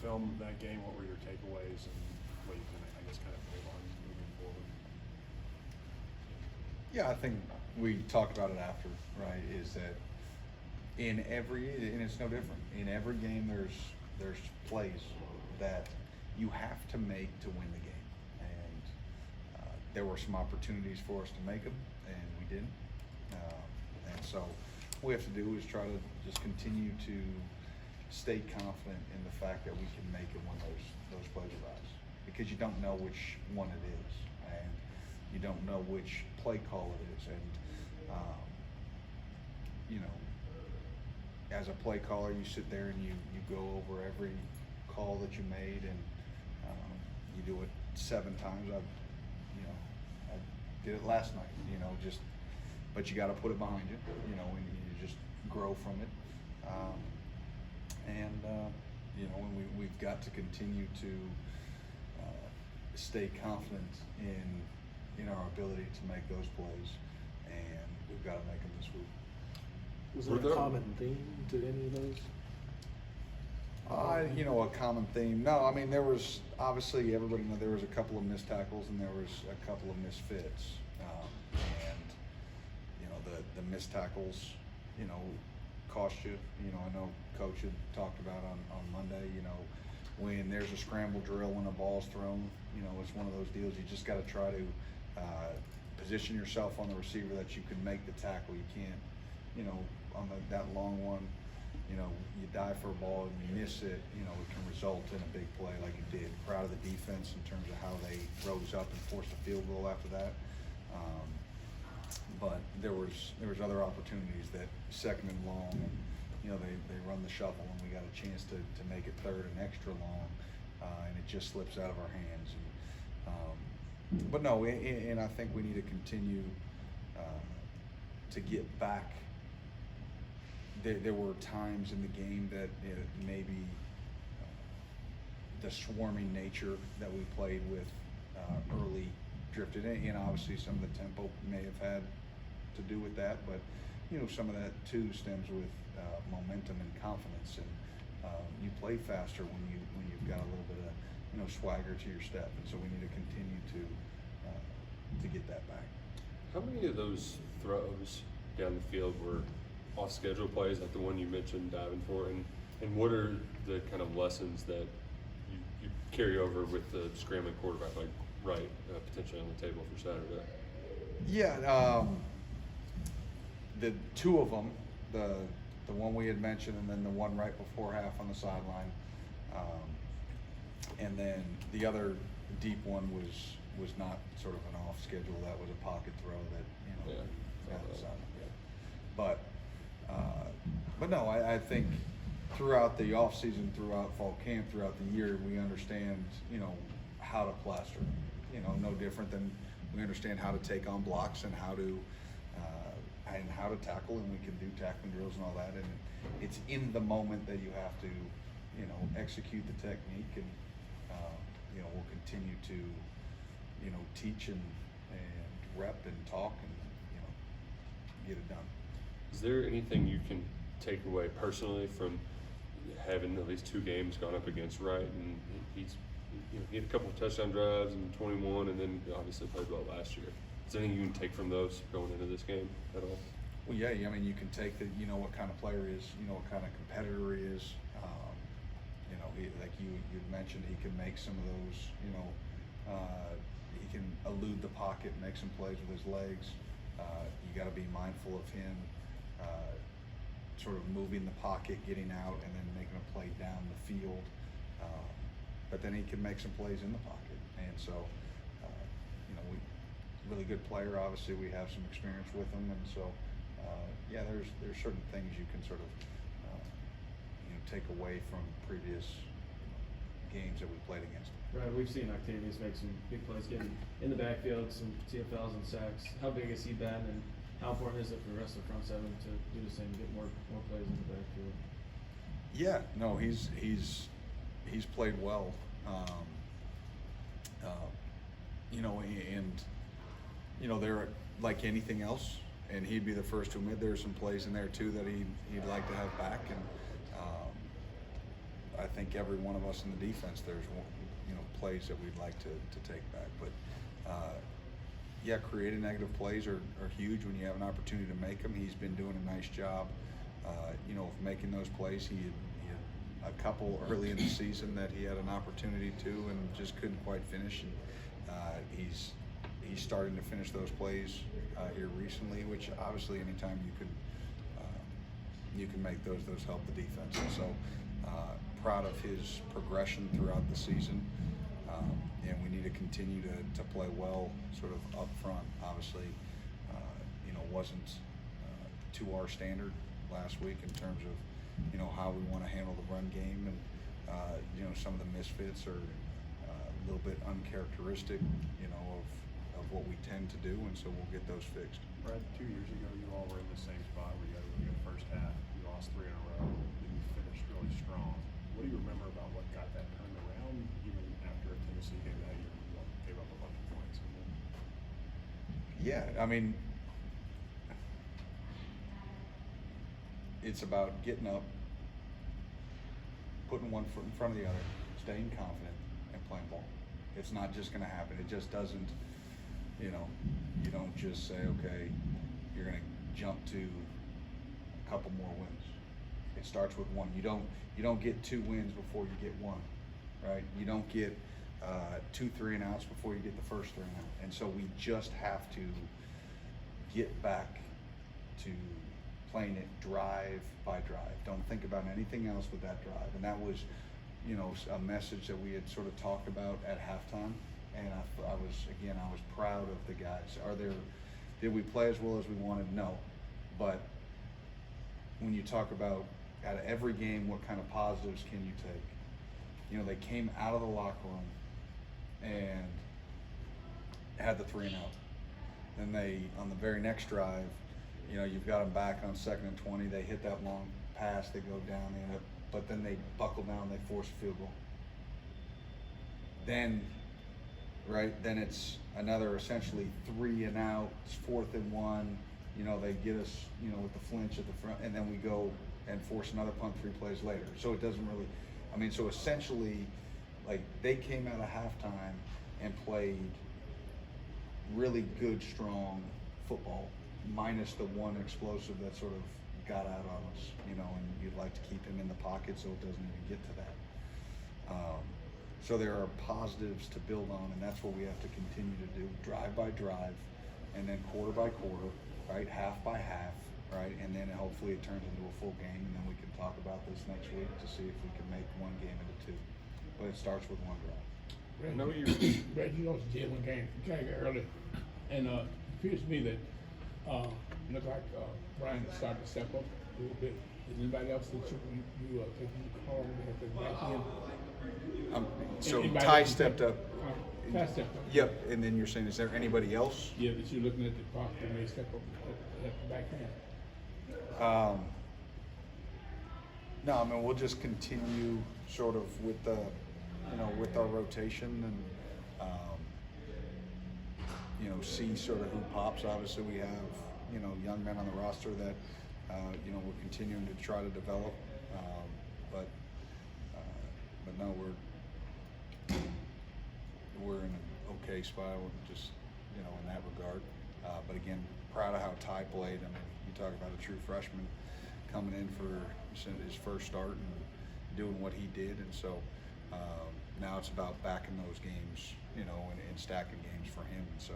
film that game, what were your takeaways and what you can, I guess, kind of move on moving forward? Yeah, I think we talked about it after, right? Is that in every, and it's no different. In every game, there's plays that you have to make to win the game, and there were some opportunities for us to make them, and we didn't. And so, what we have to do is try to just continue to stay confident in the fact that we can make it when those plays arise, because you don't know which one it is, and you don't know which play call it is, and you know, as a play caller, you sit there and you go over every call that you made, and you do it 7 times. I did it last night, but you got to put it behind you, and you just grow from it. And we've got to continue to stay confident in our ability to make those plays, and we've got to make them this week. Was there a common theme to any of those? A common theme. No, I mean, there was, obviously, everybody knows there was a couple of missed tackles and there was a couple of misfits. The missed tackles, cost you. I know Coach had talked about on Monday, when there's a scramble drill when a ball's thrown, it's one of those deals. You just got to try to position yourself on the receiver that you can make the tackle. You can't, on that long one, you dive for a ball and you miss it, it can result in a big play like it did. Proud of the defense in terms of how they rose up and forced a field goal after that. But there was other opportunities that 2nd and long, and they run the shuffle and we got a chance to make it 3rd and extra long, and it just slips out of our hands. But no, and I think we need to continue to get back. There were times in the game that maybe the swarming nature that we played with early drifted in, and obviously some of the tempo may have had to do with that, but some of that too stems with momentum and confidence, and you play faster when you've got a little bit of swagger to your step, and so we need to continue to get that back. How many of those throws down the field were off schedule plays like the one you mentioned diving for, and what are the kind of lessons that you carry over with the scrambling quarterback like Wright potentially on the table for Saturday? Yeah, the 2 of them, the one we had mentioned, and then the one right before half on the sideline, and then the other deep one was not sort of an off schedule. That was a pocket throw that on the sideline. But no, I think throughout the off season, throughout fall camp, throughout the year, we understand how to plaster. No different than we understand how to take on blocks and how to tackle, and we can do tackling drills and all that. And it's in the moment that you have to execute the technique, and we'll continue to teach and rep and talk and get it done. Is there anything you can take away personally from having at least 2 games gone up against Wright, and he had a couple of touchdown drives in 21, and then obviously played well last year? Is there anything you can take from those going into this game at all? Well, yeah, I mean, you can take that, what kind of player he is, what kind of competitor he is. Like you'd mentioned, he can make some of those, he can elude the pocket, make some plays with his legs. You got to be mindful of him sort of moving the pocket, getting out, and then making a play down the field. But then he can make some plays in the pocket. And so, really good player. Obviously, we have some experience with him, and so, there's certain things you can sort of take away from previous games that we played against him. Right, we've seen Octavius make some big plays, getting in the backfield, some TFLs and sacks. How big has he been, and how important is it for the rest of the front 7 to do the same, get more plays in the backfield? Yeah, no, he's played well. They're like anything else, and he'd be the first to admit there are some plays in there too that he'd like to have back, and I think every one of us in the defense, there's plays that we'd like to take back. But yeah, creative negative plays are huge when you have an opportunity to make them. He's been doing a nice job, of making those plays. He had a couple early in the season that he had an opportunity to and just couldn't quite finish. And he's starting to finish those plays here recently, which obviously anytime you can make those help the defense. And so proud of his progression throughout the season. And we need to continue to play well sort of up front. Obviously, wasn't to our standard last week in terms of, how we want to handle the run game. And, some of the misfits are a little bit uncharacteristic, of what we tend to do. And so we'll get those fixed. Brad, 2 years ago, you all were in the same spot where you had a really good first half. You lost 3 in a row, and you finished really strong. What do you remember about what got that turned around, even after a Tennessee game that year? You gave up a bunch of points. Yeah, I mean, it's about getting up, putting one foot in front of the other, staying confident, and playing ball. It's not just going to happen. It just doesn't, you don't just say, okay, you're going to jump to a couple more wins. It starts with one. You don't get 2 wins before you get 1, right? You don't get 2 3 and outs before you get the first 3 and out. And so we just have to get back to playing it drive by drive. Don't think about anything else with that drive. And that was, a message that we had sort of talked about at halftime. And I was proud of the guys. Did we play as well as we wanted? No. But when you talk about out of every game, what kind of positives can you take? They came out of the locker room and had the 3 and out. Then they, on the very next drive, you've got them back on 2nd and 20. They hit that long pass. They go down. They end up, but then they buckle down. They force a field goal. Then it's another essentially 3 and out. It's 4th and 1. They get us, with the flinch at the front, and then we go and force another punt 3 plays later. So it doesn't really. So essentially, like, they came out of halftime and played really good, strong football, minus the one explosive that sort of got out on us, and you'd like to keep him in the pocket so it doesn't even get to that. So there are positives to build on, and that's what we have to continue to do, drive by drive, and then quarter by quarter, right, half by half, right, and then hopefully it turns into a full game, and then we can talk about this next week to see if we can make one game into 2. But it starts with one drive. Brad, I know you- Brad, you lost the Jalen game kind of early, and it appears to me that look like Brian is starting to step up a little bit. Is anybody else that you think you call at the back end? So Anybody Ty else stepped up. Ty stepped up. Yep, and then you're saying, is there anybody else? Yeah, that you're looking at the possible may step up at the back end. No, we'll just continue sort of with the, with our rotation and, see sort of who pops. Obviously, we have, young men on the roster that, we're continuing to try to develop. But no, we're in an okay spot, just, in that regard. But again, proud of how Ty played. You talk about a true freshman coming in for his first start and doing what he did. And so now it's about backing those games, and stacking games for him. And so,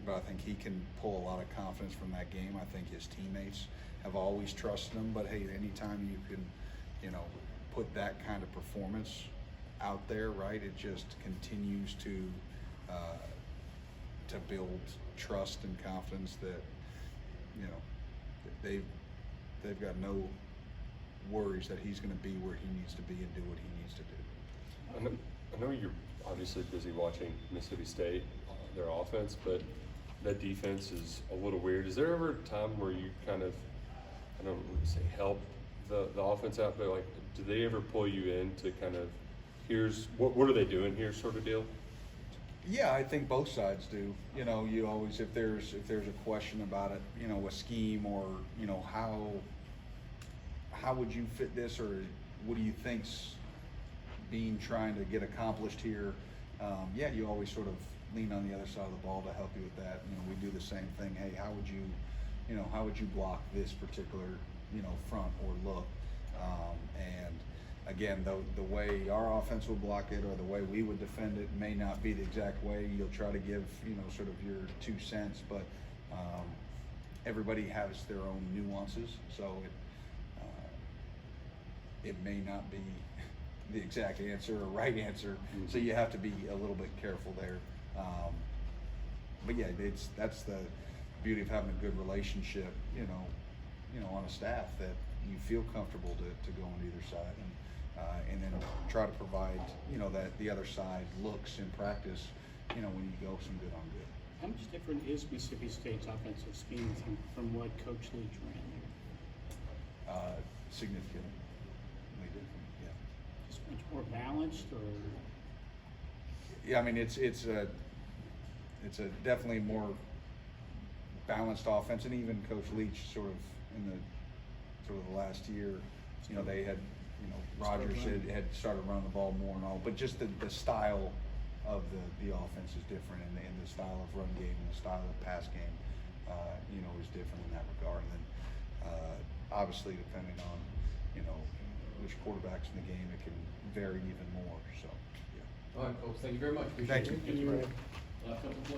but I think he can pull a lot of confidence from that game. I think his teammates have always trusted him. But hey, anytime you can, put that kind of performance out there, right, it just continues to build trust and confidence that, they've got no worries that he's going to be where he needs to be and do what he needs to do. I know you're obviously busy watching Mississippi State, their offense, but that defense is a little weird. Is there ever a time where you kind of, I don't want to say help the offense out, but like, do they ever pull you in to kind of, here's, what are they doing here sort of deal? Yeah, I think both sides do. You always, if there's a question about it, a scheme or, how would you fit this, or, what do you think's being trying to get accomplished here? Yeah, you always sort of lean on the other side of the ball to help you with that. You know, we do the same thing. Hey, how would you block this particular, front or look? And again, the way our offense will block it or the way we would defend it may not be the exact way. You'll try to give, sort of your 2 cents, but everybody has their own nuances, so it may not be the exact answer or right answer, so you have to be a little bit careful there. But yeah, that's the beauty of having a good relationship, on a staff, that you feel comfortable to go on either side, and then try to provide, that the other side looks in practice, when you go some good on good. How much different is Mississippi State's offensive scheme from what Coach Leach ran there? Significantly different, yeah. Just much more balanced, or? Yeah, I mean, it's a definitely more balanced offense, and even Coach Leach sort of in the last year, they had, Rogers had started running the ball more and all, but just the style of the offense is different, and the style of run game and the style of pass game, is different in that regard. And then, obviously, depending on, which quarterback's in the game, it can vary even more. So, yeah. All right, folks, thank you very much. Appreciate Thank it. you. Last couple of